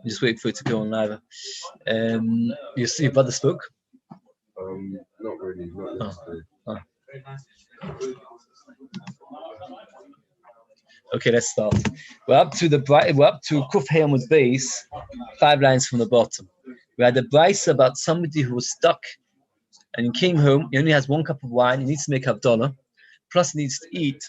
Just wait for it to go on live. Your brother spoke? Not really. Not yesterday. Oh. Okay, let's start. We're up to Kuf Hayamud Beis, 5 lines from the bottom. We had a Beis about somebody who was stuck and he came home. He only has 1 cup of wine. He needs to make Havdalah, plus he needs to eat.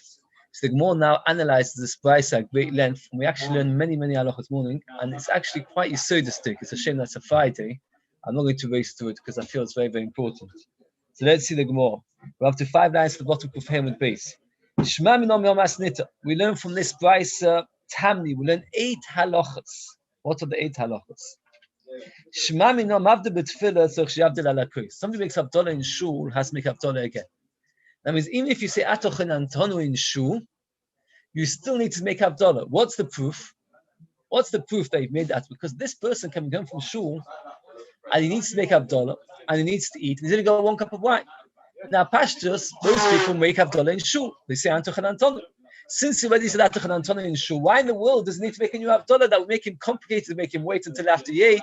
So the Gemara now analyzes this Beis at great length, and we actually learned many halachos this morning, and it's actually quite yisodistic. It's a shame that's a Friday. I'm not going to race through it because I feel it's very, very important. So let's see the Gemara. We're up to 5 lines to the bottom of Hayamud Beis. We learn from this Beis Tamni. We learn 8 halachos. What are the 8 halachos? Somebody makes Havdalah in shul, has to make Havdalah again. That means even if you say Atochen Antonu in shul, you still need to make Havdalah. What's the proof? What's the proof that you've made that? Because this person can come from shul and he needs to make Havdalah and he needs to eat. He's only got 1 cup of wine. Now, pashtus, most people make Havdalah in shul. They say Atochen Antonu. Since he already said Atochen Antonu in shul, why in the world does he need to make a new Havdalah that would make him complicated, make him wait until after he ate?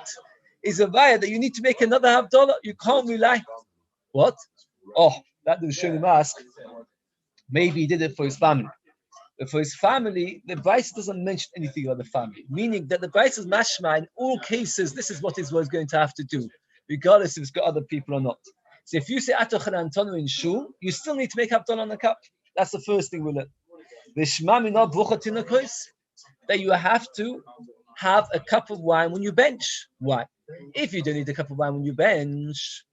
Is a vaya that you need to make another Havdalah. You can't rely. What? Oh, that the Rishonim ask. Maybe he did it for his family. But for his family, the Beis doesn't mention anything about the family. Meaning that the Beis is mashma in all cases, this is what he's going to have to do, regardless if it's got other people or not. So if you say Atochen Antonu in shul, you still need to make Havdalah on the cup. That's the first thing we learn. That you have to have a cup of wine when you bench. Why? If you don't need a cup of wine when you bench,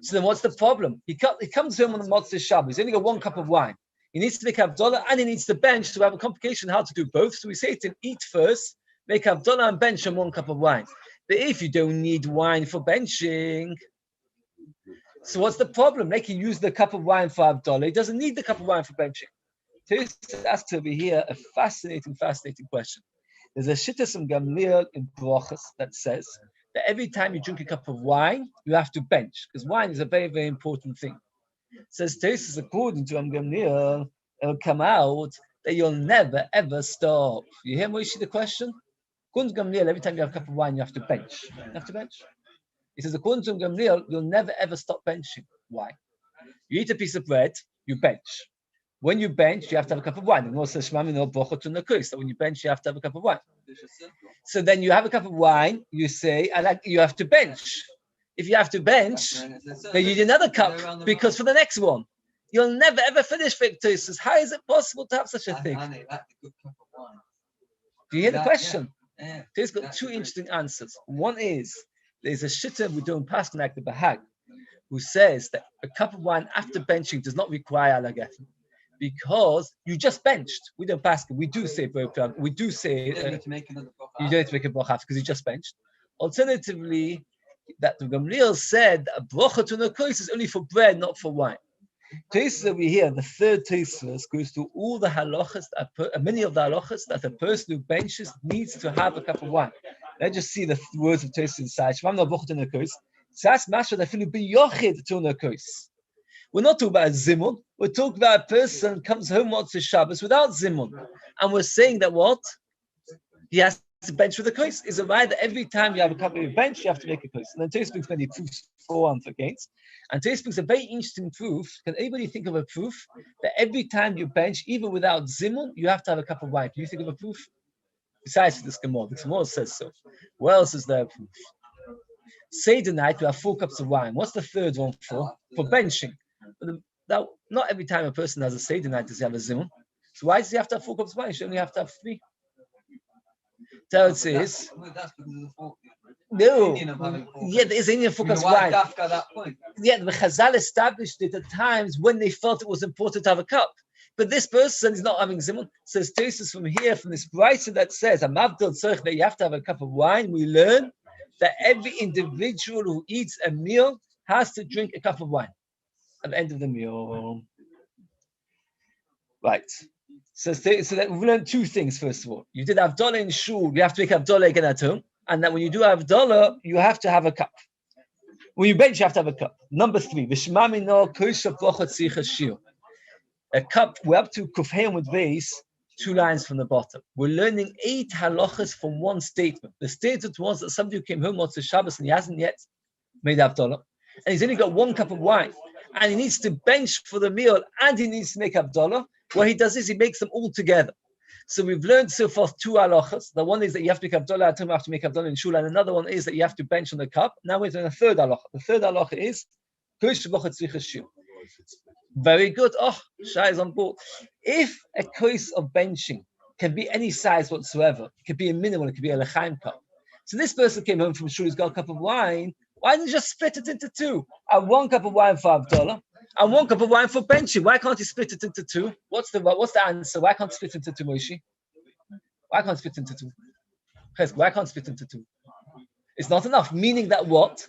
so then what's the problem? He comes home on the Motzei Shabbos. He's only got 1 cup of wine. He needs to make Havdalah and he needs to bench to have a complication how to do both. So we say to him, eat first, make Havdalah and bench on 1 cup of wine. But if you don't need wine for benching, so what's the problem? Make him use the cup of wine for Havdalah. He doesn't need the cup of wine for benching. Tosfos asks over here a fascinating question. There's a Shittas from Gamliel in Brochus that says that every time you drink a cup of wine, you have to bench, because wine is a very, very important thing. It says Tosfos, according to Gamliel, it will come out that you'll never, ever stop. You hear Moshe the question? According to Gamliel, every time you have a cup of wine, you have to bench. You have to bench. He says, according to Gamliel, you'll never, ever stop benching. Why? You eat a piece of bread, you bench. When you bench, you have to have a cup of wine. And also, that when you bench, you have to have a cup of wine. So then you have a cup of wine, you say, you have to bench. If you have to bench, then you need another cup, because for the next one, you'll never ever finish Tosfos. How is it possible to have such a thing? Do you hear the question? There's got 2 interesting answers. One is, there's a shitta we don't pass like the Bahag, who says that a cup of wine after benching does not require alagefen, because you just benched. We don't pass. We do say we do say you don't need to make a bracha because you just benched. Alternatively, that the Gamliel said a bracha to nekos is only for bread, not for wine. Tosfos over here, the third Tosfos goes to all the halachas, many of the halachas that a person who benches needs to have a cup of wine. Let's just see the words of Tosfos inside. Shmam na bracha to nekos. Sas masha that feel be yochid to nekos. We're not talking about a zimun. We're talking about a person comes home Motzei Shabbos without zimun, and we're saying that what he has to bench with a kos. Is it right that every time you have a cup of your bench, you have to make a kos? And then Tosfos brings many proofs for and against. And Tosfos brings a very interesting proof. Can anybody think of a proof that every time you bench, even without zimun, you have to have a cup of wine? Can you think of a proof? Besides this Gemara, the Gemara says so. What else is there a proof? Seder night, we have 4 cups of wine. What's the third one for? For benching. Now, not every time a person has a Seder night does he have a zimun. So why does he have to have 4 cups of wine? He should only have to have 3. Tell is no. Yeah, there is only a 4 cups of wine. Yeah, the Chazal established it at times when they felt it was important to have a cup. But this person is not having zimun. Says Tosfos from here, from this brisa that says that you have to have a cup of wine. We learn that every individual who eats a meal has to drink a cup of wine at the end of the meal. Right. So that we learned 2 things, first of all. You did Havdalah in shul, you have to make Havdalah again at home. And that when you do Havdalah, you have to have a cup. When you bench, you have to have a cup. Number 3, a cup, we're up to Kuf Hayamud Beis, 2 lines from the bottom. We're learning 8 halachas from one statement. The statement was that somebody who came home on Shabbos and he hasn't yet made Havdalah, and he's only got 1 cup of wine, and he needs to bench for the meal, and he needs to make Havdalah. What he does is he makes them all together. So we've learned so far 2 halachas. The one is that you have to make Havdalah, I have to make Havdalah in shul, and another one is that you have to bench on the cup. Now we're doing a 3rd halacha. The 3rd halacha is very good. Oh, Shai is on board. If a case of benching can be any size whatsoever, it could be a minimal, it could be a lechaim cup. So this person came home from shul, he's got a cup of wine. Why don't you just split it into 2? And 1 cup of wine for Havdalah, and 1 cup of wine for benching. Why can't you split it into 2? What's the answer? Why can't you split it into 2, Moshe? Why can't you split into 2? Why can't you split into 2? It's not enough. Meaning that what?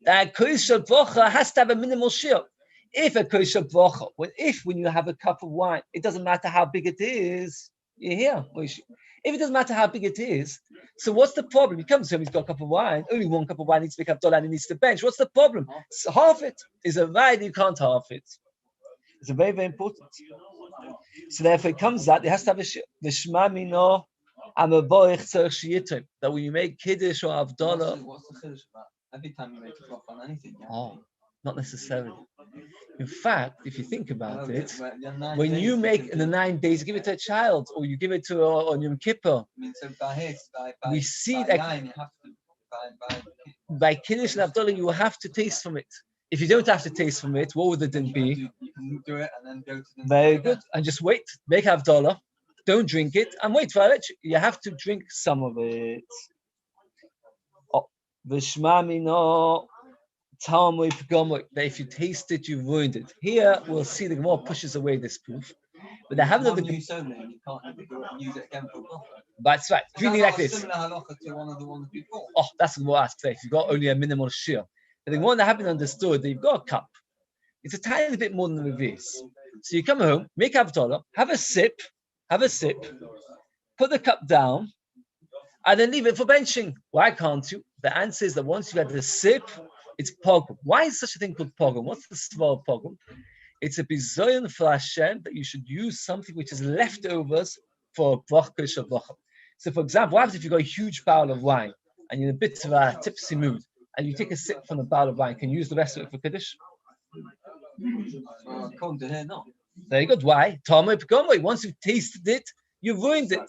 That kodesh bracha has to have a minimal shiur. If a kodesh bracha, when you have a cup of wine, it doesn't matter how big it is. You hear, Moshe? If it doesn't matter how big it is, so what's the problem? He comes home, he's got a cup of wine, only 1 cup of wine needs to make Havdalah and he needs to bench. What's the problem? So half it is a right, you can't half it. It's a very, very important. So therefore it comes out, it has to have a shiur. That when you make Kiddush or Havdalah. What's the Kiddush about? Every time you make a bracha on anything. Yeah? Oh, not necessarily. In fact, if you think about it, when you make in the 9 days, you give it to a child or you give it to on Yom Kippur. We see that by Kiddush and Havdalah, you will have to taste from it. If you don't have to taste from it, what would the din be? You can do it and then go to the very good. And just wait, make Havdalah, don't drink it, and wait for it. You have to drink some of it. Oh, Vishmamino. That if you taste it, you've ruined it. Here we'll see the Gemara pushes away this proof. But the habit of the you can't use it again for bracha. That's right. Drinking like this. Similar halacha to one of the ones before. Oh, that's what we'll ask today. If you've got only a minimal shiur. But the one that haven't understood that you've got a cup. It's a tiny bit more than the reverse. So you come home, make Havdalah, have a sip, put the cup down, and then leave it for benching. Why can't you? The answer is that once you've had the sip, it's pogrom. Why is such a thing called pogrom? What's the svar of pogrom? It's a bizoyon for Hashem that you should use something which is leftovers for a bracha. So, for example, what happens if you've got a huge bowl of wine and you're in a bit of a tipsy mood and you take a sip from the bowl of wine? Can you use the rest of it for Kiddush? According to here, no. Very good. Why? Once you've tasted it, you've ruined it.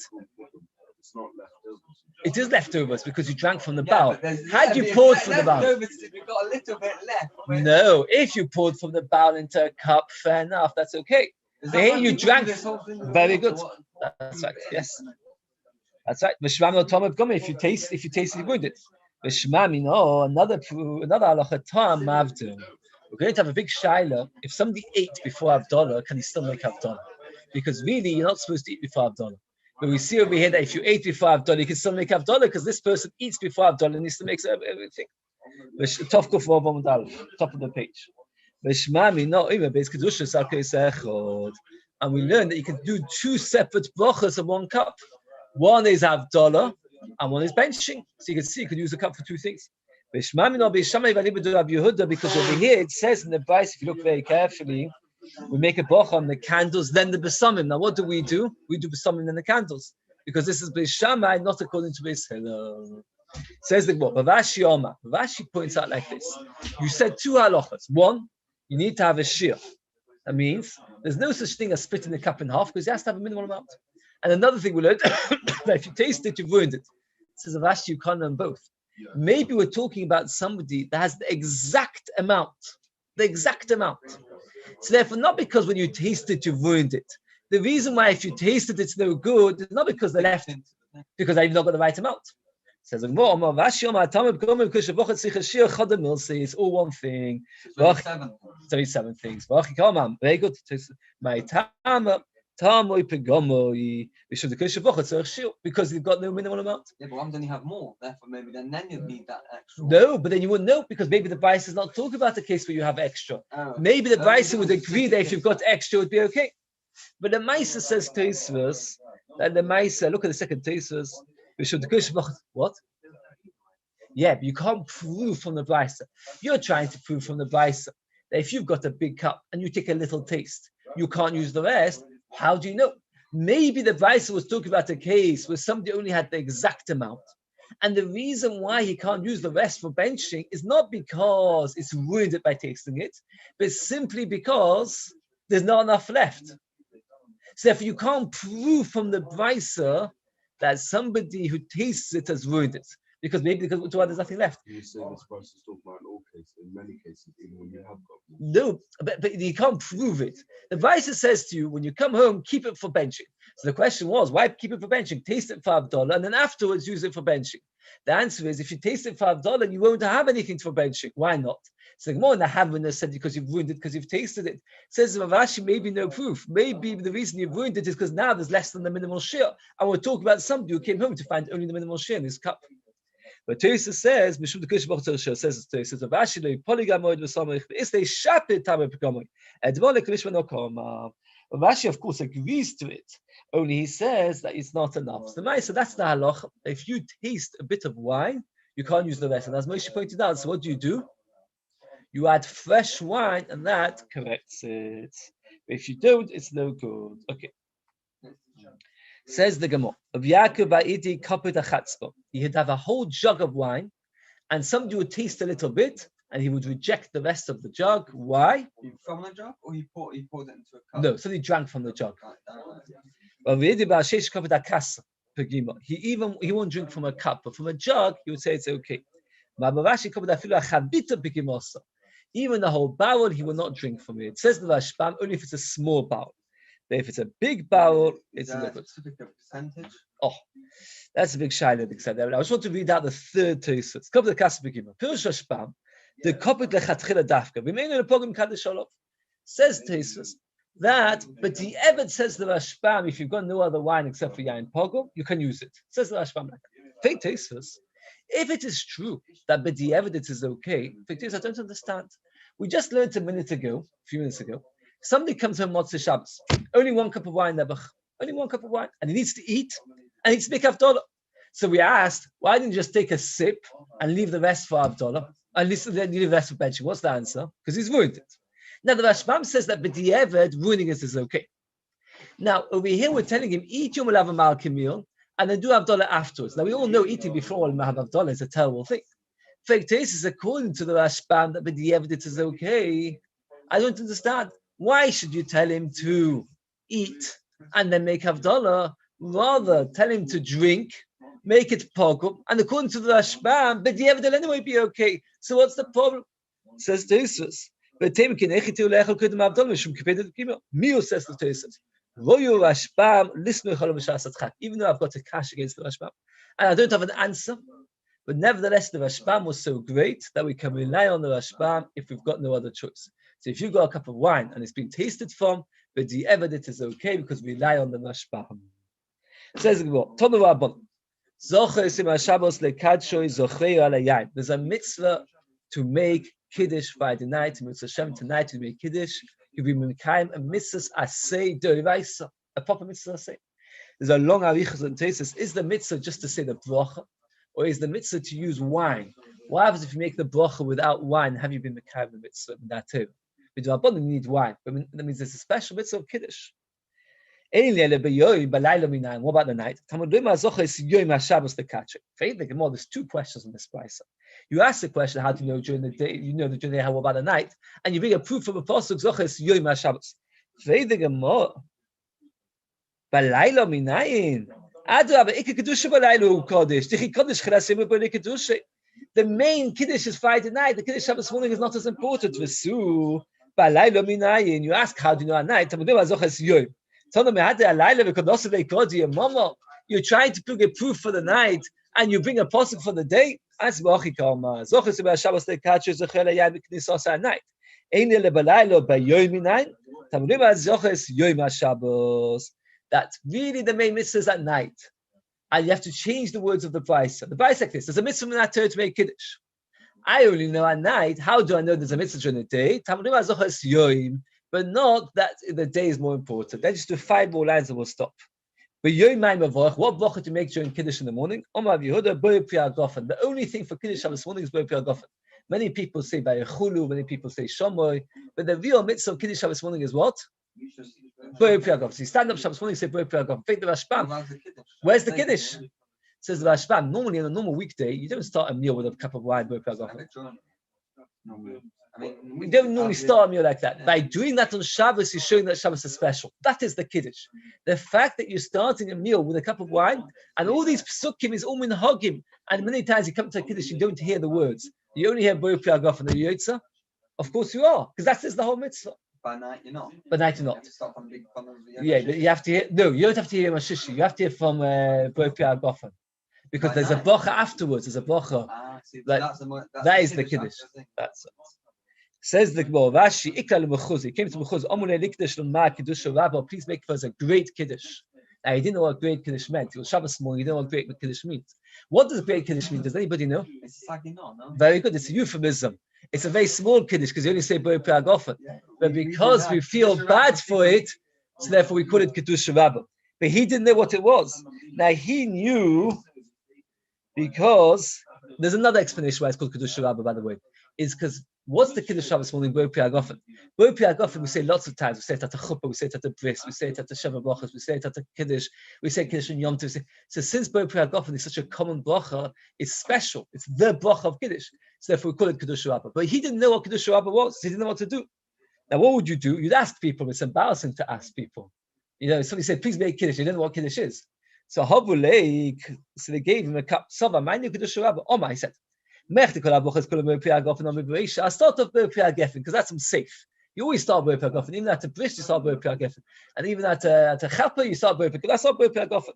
It's not leftovers. It is leftovers because you drank from the bowl. Had you poured from the bowl? You've got a little bit left. No, if you poured from the bowl into a cup, fair enough, that's okay. Here you drank. Very good. That's right. Yes, that's right. If you taste it, you ruined it. Another halacha tam mavdu. We're going to have a big shaila. If somebody ate before Havdalah, can he still make Havdalah? Because really, you're not supposed to eat before Havdalah. But we see over here that if you ate before Havdalah, you can still make Havdalah because this person eats before Havdalah and he still makes everything. Top of the page. And we learn that you can do 2 separate brachas in 1 cup. One is Havdalah and one is benching. So you can see you can use a cup for 2 things. Because over here it says in the Beis, if you look very carefully, we make a bracha on the candles, then the besamim. Now what do? We do besamim then the candles. Because this is Beis Shammai, not according to Beis Hillel. Says the Gemara, Ravashi points out like this. You said 2 halachas. One, you need to have a shiur. That means there's no such thing as splitting the cup in half because you have to have a minimal amount. And another thing we learned, that if you taste it, you've ruined it. Says Ravashi, you can't learn both. Maybe we're talking about somebody that has the exact amount. So therefore, not because when you taste it, you've ruined it. The reason why if you taste it, it's no good, it's not because they left it, because they've not got the right amount. Says it's all one thing. 37 things. Very good. Because you've got no minimal amount. Yeah, but why don't you have more? Therefore, maybe then you'd need that extra. No, but then you wouldn't know because maybe the Beis is not talking about the case where you have extra. Maybe the Beis would agree that if you've got extra, it would be okay. But the Meisa says Tosfos that the Meisa, look at the second Tosfos. What? Yeah, but you can't prove from the Beis. You're trying to prove from the Beis that if you've got a big cup and you take a little taste, you can't use the rest. How do you know? Maybe the Beis was talking about a case where somebody only had the exact amount. And the reason why he can't use the rest for benching is not because it's ruined by tasting it, but simply because there's not enough left. So if you can't prove from the Beis that somebody who tastes it has ruined it, because there's nothing left. You say this price is talking about in all cases, in many cases, even when you have got them. No, but you can't prove it. The Beis says to you, when you come home, keep it for benching. So the question was, why keep it for benching? Taste it for $5 and then afterwards use it for benching. The answer is, if you taste it for $5, you won't have anything for benching. Why not? So the more in the Havana said because you've ruined it, because you've tasted it. Says Rav Ashi, maybe no proof. Maybe the reason you've ruined it is because now there's less than the minimal share. And we're talking about somebody who came home to find only the minimal share in his cup. But Teresa says, Mishum the Kishbach Teresa says, Teresa, Rav Ashi lo polygamoid v'samich is they shapit tabe pegamoid. Edmole Krishma no koma. Rav Ashi, of course, agrees to it. Only he says that it's not enough. So that's the halach. If you taste a bit of wine, you can't use the rest. And as Moshe pointed out, so what do? You add fresh wine, and that corrects it. But if you don't, it's no good. Okay. Says the Gemara, he'd have a whole jug of wine, and somebody would taste a little bit, and he would reject the rest of the jug. Why? From the jug, or he poured it into a cup? No, so he drank from the jug. He won't drink from a cup, but from a jug, he would say it's okay. Even the whole barrel, he will not drink from it. It says the Rashbam only if it's a small barrel. But if it's a big barrel, it's a liquid. Percentage? Oh, that's a big shaila. I just want to read out the third Tosfos. Couple of kasbegima. Pirush Rashbam, the kopit lechatchila dafka. We mean in a program kaddish shalom. Says Tosfos that, but the Eved says the Rashbam, if you've got no other wine except for yain pogum, you can use it. Says the Rashbam like that. Fake Tosfos. If it is true that but the evidence is okay, I don't understand. We just learned a few minutes ago, somebody comes home Motzei Shabbos, only one cup of wine, only one cup of wine, and he needs to eat, and he needs to make Havdalah. So we asked, why didn't you just take a sip and leave the rest for Havdalah? And leave the rest for benching? What's the answer? Because he's ruined it. Now the Rashbam says that but the Eved ruining it is okay. Now over here we're telling him, eat your Malav Malki meal, and then do Havdalah afterwards. Now we all know eating before Havdalah is a terrible thing. Fake taste is according to the Rashbam that the evidence is okay. I don't understand. Why should you tell him to eat and then make Havdalah? Rather tell him to drink, make it pogum, and according to the Rashbam, but the evidence will anyway be okay. So what's the problem? Says Tosfos. Mio says the Tosfos. Even though I've got a cash against the Rashbam, and I don't have an answer, but nevertheless the Rashbam was so great that we can rely on the Rashbam if we've got no other choice. So if you've got a cup of wine and it's been tasted from, but the evidence is okay because we rely on the Rashbam. Says there's a mitzvah to make Kiddush Friday night, mitzvah Shem tonight to make Kiddush. You be Mekayim a mitzvah asay derivaisa, a proper mitzvah asay. There's a long arichas and tesis. Is the mitzvah just to say the bracha, or is the mitzvah to use wine? What happens if you make the bracha without wine? Have you been Mekayim the mitzvah in that too? But you need wine. But that means there's a special mitzvah of Kiddush. What about the night? There's two questions in this price. You ask the question, how do you know during the day? You know during the day, how about the night? And you bring a proof from a pasuk, Zoches Yom HaShabbos. The main Kiddush is Friday night. The Kiddush Shabbos morning is not as important. You ask, how do you know at night? You're trying to bring a proof for the night, and you bring a pasuk for the day. That's really the main mitzvah is at night, and you have to change the words of the Beis. The Beis like this: there's a mitzvah in that to make kiddush. I only know at night. How do I know there's a mitzvah during the day? But not that the day is more important. Then just do 5 more lines and we'll stop. But what bracha to make during Kiddush in the morning? The only thing for Kiddush Shabbos morning is Bo Pri Hagafen. Many people say Bayechulu, many people say Shomoy, but the real mitzvah of Kiddush Shabbos morning is what? Boi Priagofen. So you stand up Shabbos morning, you say Boi Priagofen. Think the Rashbam. Where's the Kiddush? Says the Rashbam. Normally on a normal weekday, you don't start a meal with a cup of wine, Boi Priagofen. We don't normally start a meal like that. By doing that on Shabbos, you're showing that Shabbos is special. That is the Kiddush. The fact that you're starting a meal with a cup of wine, and all these psukim is all minhagim, and many times you come to a Kiddush, you don't hear the words. You only hear Boi Priagofen and the Yotza. Of course you are, because that is the whole mitzvah. By night, you're not. By night you're not. Start from big corners of the Yeah, but you have to hear. No, you don't have to hear Mashishi. You have to hear from Boi Priagofen, because By there's a night. bracha afterwards. There's a bracha. See, That- that is the Kiddush. That's it. Says the Gemara, Rashi, Ikra l'mechuz. He came to mechuz. Amulei likdash l'ma kedusha rabba. Please make for us a great kiddush. Now he didn't know what great kiddush meant. It was Shabbos morning. He didn't know what great kiddush means. What does great kiddush mean? Does anybody know? It's slightly not, no? Very good. It's a euphemism. It's a very small kiddush because you only say Boi Priagofen. But because we feel bad for it, so therefore we call it kedusha rabba. But he didn't know what it was. Now he knew because there's another explanation why it's called kedusha rabba. By the way, is because what's the kiddush Shabbos morning? Boi Priagofen. Boi Priagofen we say lots of times. We say it at a chuppah. We say it at a bris. We say it at a sheva brachas. We say it at a kiddush. We say kiddush in Yom Tov. So since Boi Priagofen is such a common bracha, it's special. It's the bracha of kiddush. So therefore we call it kedusha rabba. But he didn't know what kedusha rabba was. He didn't know what to do. Now what would you do? You'd ask people. It's embarrassing to ask people. You know, somebody said, "Please make kiddush." You didn't know what kiddush is. So Habuleik, so they gave him a cup. Sava, mind you kedusha rabba. Omar, he said. I start off Boi Priagofen because that's safe. You always start Boi Priagofen. Even at a bris, you start Boi Priagofen. And even at a chapel, you start Boi Priagofen. I start Boi Priagofen.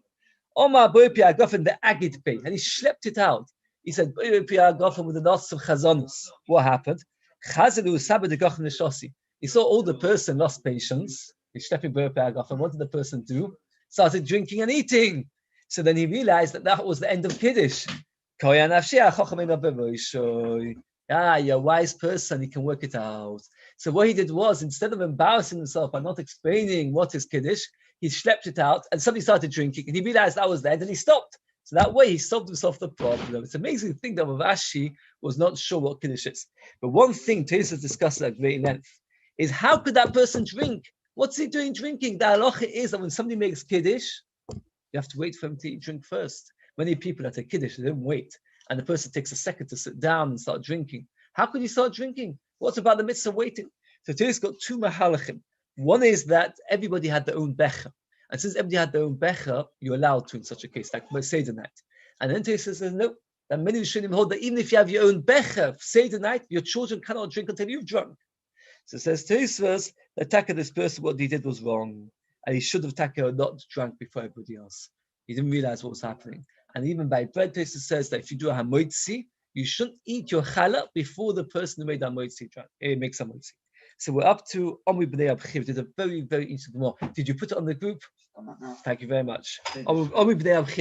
Omar Boi Priagofen, the agit pay. And he schlepped it out. He said, Boi Priagofen with the knots of chazonus. What happened? He saw all the person lost patience. He's schlepping Boi Priagofen. What did the person do? Started drinking and eating. So then he realized that was the end of Kiddush. You're a wise person, he can work it out. So what he did was, instead of embarrassing himself by not explaining what is Kiddush, he schlepped it out and somebody started drinking and he realized that was the end and he stopped. So that way he solved himself the problem. It's amazing to think that Rashi was not sure what Kiddush is. But one thing Teresa discussed at great length is how could that person drink? What's he doing drinking? The halacha is that when somebody makes Kiddush, you have to wait for him to drink first. Many people at a Kiddush, they don't wait. And the person takes a second to sit down and start drinking. How could you start drinking? What's about the mitzvah waiting? So today's got two mahalachim. One is that everybody had their own becher. And since everybody had their own becher, you're allowed to in such a case, like Seder night. And then Teresa says, no, that many Rishonim hold that even if you have your own becher, Seder night, your children cannot drink until you've drunk. So it says Teresa, that Taka, this person, what he did was wrong. And he should have Taka not drunk before everybody else. He didn't realize what was happening. And even by bread, Teresa says that if you do a hamoitzi, you shouldn't eat your challah before the person who made that hamoitzi makes a hamoitzi. So we're up to Omri B'nei Abchiv. Did a very, very interesting more. Did you put it on the group? Thank you very much. Omri B'nei Abchiv.